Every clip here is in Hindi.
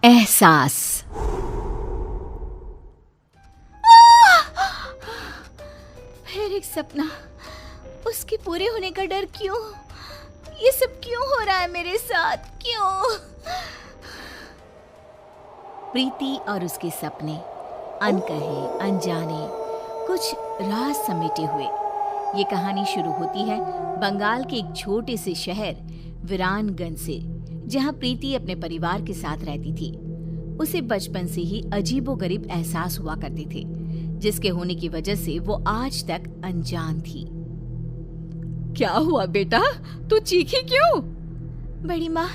एहसास। फिर एक सपना, उसके पूरे होने का डर क्यों? ये सब क्यों हो रहा है मेरे साथ? क्यों? प्रीति और उसके सपने, अनकहे अनजाने, कुछ राज समेटे हुए। ये कहानी शुरू होती है बंगाल के एक छोटे से शहर वीरानगंज से, जहाँ प्रीति अपने परिवार के साथ रहती थी। उसे बचपन से ही अजीबोगरीब एहसास हुआ करते थे, जिसके होने की वजह से वो आज तक अनजान थी। क्या हुआ बेटा, तू चीखी क्यों? बड़ी माँ,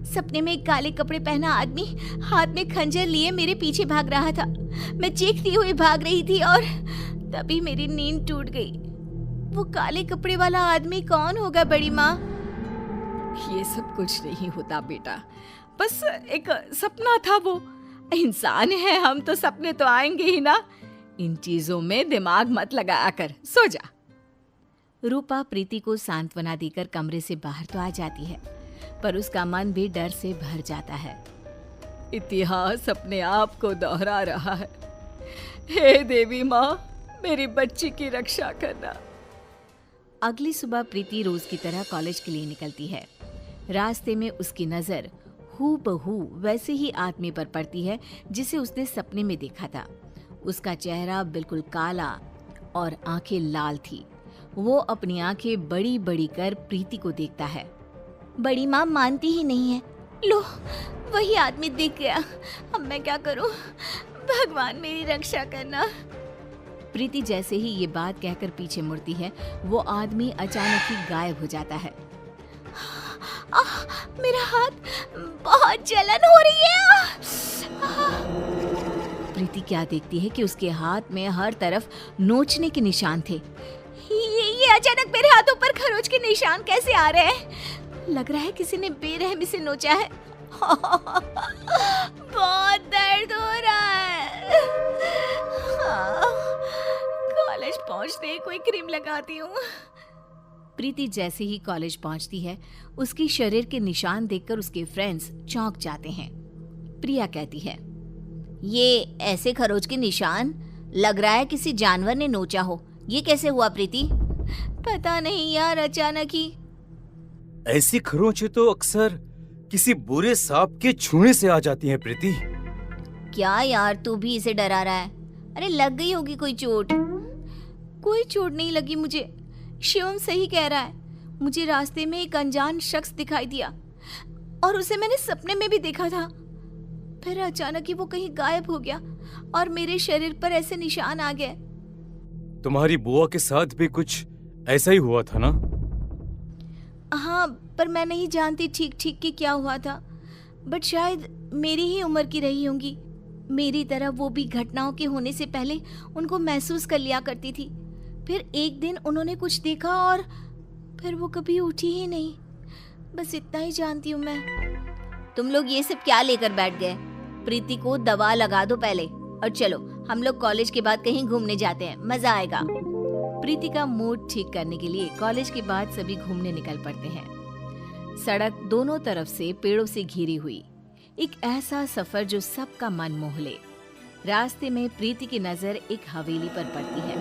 सपने में एक काले कपड़े पहना आदमी हाथ में खंजर लिए मेरे पीछे भाग रहा था। मैं चीखती हुई भाग रही थी और तभी मेरी नींद टूट गई। वो काले कपड़े वाला आदमी कौन होगा बड़ी माँ? ये सब कुछ नहीं होता बेटा, बस एक सपना था। वो इंसान है हम, तो सपने तो आएंगे ही ना। इन चीजों में दिमाग मत लगाया कर, सो जा। रूपा प्रीति को सांत्वना देकर कमरे से बाहर तो आ जाती है, पर उसका मन भी डर से भर जाता है। इतिहास अपने आप को दोहरा रहा है। हे देवी माँ, मेरी बच्ची की रक्षा करना। अगली सुबह प्रीति रोज की तरह कॉलेज के लिए निकलती है। रास्ते में उसकी नजर हूबहू वैसे ही आदमी पर पड़ती है जिसे उसने सपने में देखा था। उसका चेहरा बिल्कुल काला और आंखें लाल थी। वो अपनी आंखें बड़ी बड़ी कर प्रीति को देखता है। बड़ी माँ मानती ही नहीं है। लो, वही आदमी दिख गया। अब मैं क्या करूं? भगवान मेरी रक्षा करना। प्रीति जैसे ही ये बात कहकर पीछे मुड़ती है, वो आदमी अचानक ही गायब हो जाता है। मेरा हाथ, बहुत जलन हो रही है। प्रीति क्या देखती है कि उसके हाथ में हर तरफ नोचने के निशान थे। ये अचानक मेरे हाथों पर खरोच के निशान कैसे आ रहे हैं? लग रहा है किसी ने बेरहमी से नोचा है। बहुत दर्द हो रहा है। कॉलेज पहुंचते ही कोई क्रीम लगाती हूँ। प्रीति जैसे ही कॉलेज पहुंचती है, उसकी शरीर के निशान देखकर उसके फ्रेंड्स चौंक जाते हैं। प्रिया कहती है, ये ऐसे खरोच के निशान, लग रहा है किसी जानवर ने नोचा हो। ये कैसे हुआ प्रीति? पता नहीं यार, अचानक ही। ऐसी खरोंचें तो अक्सर किसी बुरे सांप के छूने से आ जाती हैं प्रीति। क्या यार, तू भी इसे डरा रहा है? अरे लग गई होगी कोई चोट। कोई चोट नहीं लगी मुझे। शिवम सही कह रहा है। मुझे रास्ते में एक अनजान शख्स दिखाई दिया और उसे मैंने सपने में भी देखा था। फिर अचानक ही वो कहीं गायब हो गया और मेरे शरीर पर ऐसे निशान आ गए। तुम्हारी बुआ के साथ भी कुछ ऐसा ही हुआ था ना? हाँ, पर मैं नहीं जानती ठीक ठीक कि क्या हुआ था। बट शायद मेरी ही उम्र की रही होंगी। मेरी तरह वो भी घटनाओं के होने से पहले उनको महसूस कर लिया करती थी। फिर एक दिन उन्होंने कुछ देखा और फिर वो कभी उठी ही नहीं। बस इतना ही जानती हूँ मैं। तुम लोग ये सब क्या लेकर बैठ गए? प्रीति को दवा लगा दो पहले, और चलो हम लोग कॉलेज के बाद कहीं घूमने जाते हैं, मजा आएगा। प्रीति का मूड ठीक करने के लिए कॉलेज के बाद सभी घूमने निकल पड़ते हैं। सड़क दोनों तरफ से पेड़ों से घिरी हुई, एक ऐसा सफर जो सबका मन मोह ले। रास्ते में प्रीति की नजर एक हवेली पर पड़ती है।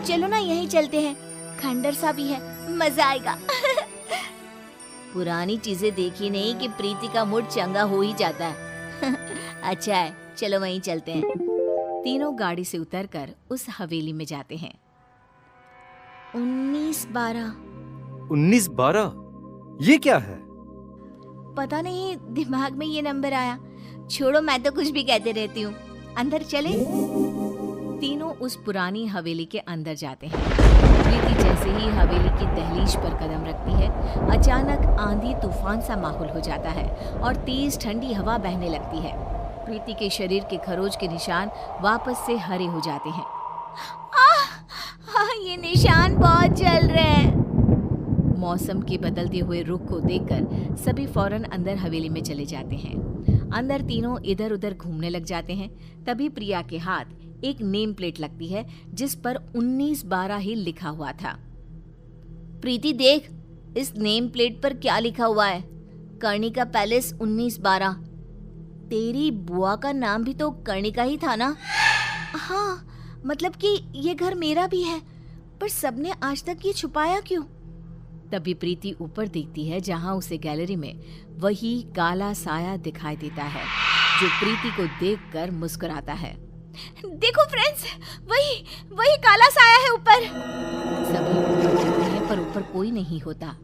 चलो ना यहीं चलते हैं, खंडर सा भी है, मजा आएगा। पुरानी चीजें देखी नहीं कि प्रीति का मूड चंगा हो ही जाता है। अच्छा है, चलो वहीं चलते हैं। तीनों गाड़ी से उतरकर उस हवेली में जाते हैं। 1912। 1912? ये क्या है? पता नहीं, दिमाग में ये नंबर आया। छोड़ो, मैं तो कुछ भी कहते रहती हूँ। अंदर चले। तीनों उस पुरानी हवेली के अंदर जाते हैं। प्रीति जैसे ही हवेली की दहलीज पर कदम रखती है, अचानक आंधी तूफान सा माहौल हो जाता है और तेज ठंडी हवा बहने लगती है। प्रीति के शरीर के खरोच के निशान वापस से हरे हो जाते हैं। ये निशान बहुत जल रहे हैं। मौसम के बदलते हुए रुख को देखकर सभी फौरन अंदर हवेली में चले जाते हैं। अंदर तीनों इधर उधर घूमने लग जाते हैं। तभी प्रिया के हाथ एक नेम प्लेट लगती है जिस पर 1912 ही लिखा हुआ था। प्रीति देख, इस नेम प्लेट पर क्या लिखा हुआ है? कर्णिका पैलेस 1912। तेरी बुआ का नाम भी तो कर्णिका ही था ना? हाँ, मतलब कि ये घर मेरा भी है, पर सबने आज तक ये छुपाया क्यों? तभी प्रीति ऊपर देखती है जहां उसे गैलरी में वही काला साया दिखाई देता है जो प्रीति को देखकर मुस्कुराता है। देखो फ्रेंड्स, वही काला साया है ऊपर। सभी ऊपर जाते हैं पर ऊपर कोई नहीं होता।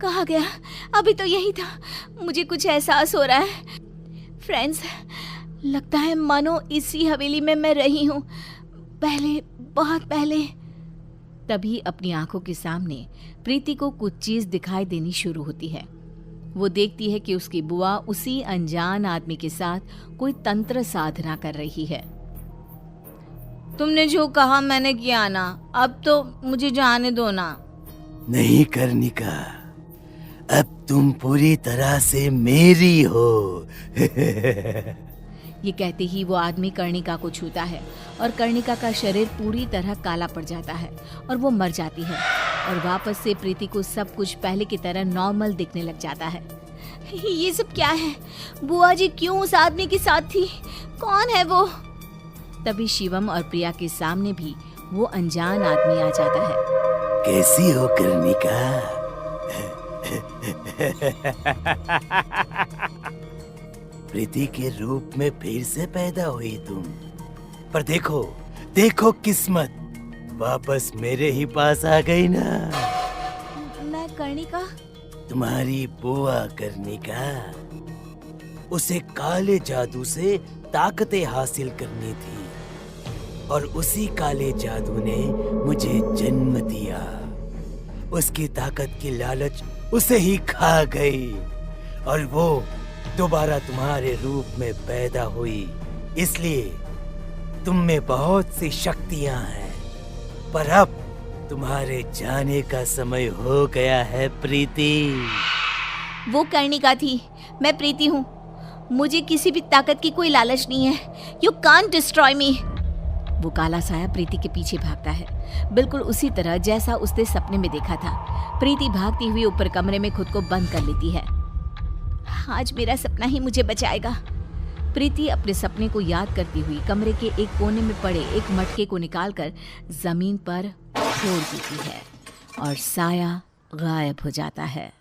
कहाँ गया? अभी तो यही था। मुझे कुछ एहसास हो रहा है फ्रेंड्स, लगता है मानो इसी हवेली में मैं रही हूँ, पहले, बहुत पहले। तभी अपनी आंखों के सामने प्रीति को कुछ चीज दिखाई देनी शुरू होती है। वो देखती है कि उसकी बुआ उसी अनजान आदमी के साथ कोई तंत्र साधना कर रही है। तुमने जो कहा मैंने किया ना, अब तो मुझे जाने दो ना। नहीं कर्णिका, अब तुम पूरी तरह से मेरी हो। ये कहते ही वो आदमी कर्णिका को छूता है और कर्णिका का शरीर पूरी तरह काला पड़ जाता है और वो मर जाती है और वापस से प्रीति को सब कुछ पहले की तरह नॉर्मल दिखने लग जाता है। ये सब क्या है? बुआ जी क्यों उस आदमी के साथ थी? कौन है वो? तभी शिवम और प्रिया के सामने भी वो अनजान आदमी आ जाता है। कैसी हो कर्णिका? प्रीति के रूप में फिर से पैदा हुई तुम, पर देखो देखो किस्मत वापस मेरे ही पास आ गई ना। मैं कर्णिका? तुम्हारी बुआ कर्णिका, उसे काले जादू से ताकतें हासिल करनी थी और उसी काले जादू ने मुझे जन्म दिया। उसकी ताकत की लालच उसे ही खा गई और वो दोबारा तुम्हारे रूप में पैदा हुई। इसलिए तुम में बहुत सी शक्तियां हैं, पर अब तुम्हारे जाने का समय हो गया है प्रीति। वो कर्णिका थी, मैं प्रीति हूँ। मुझे किसी भी ताकत की कोई लालच नहीं है। यू कांट डिस्ट्रॉय मी। वो काला साया प्रीति के पीछे भागता है, बिल्कुल उसी तरह जैसा उसने सपने में देखा था। प्रीति भागती हुई ऊपर कमरे में खुद को बंद कर लेती है। आज मेरा सपना ही मुझे बचाएगा। प्रीति अपने सपने को याद करती हुई कमरे के एक कोने में पड़े एक मटके को निकालकर जमीन पर छोड़ देती है और साया गायब हो जाता है।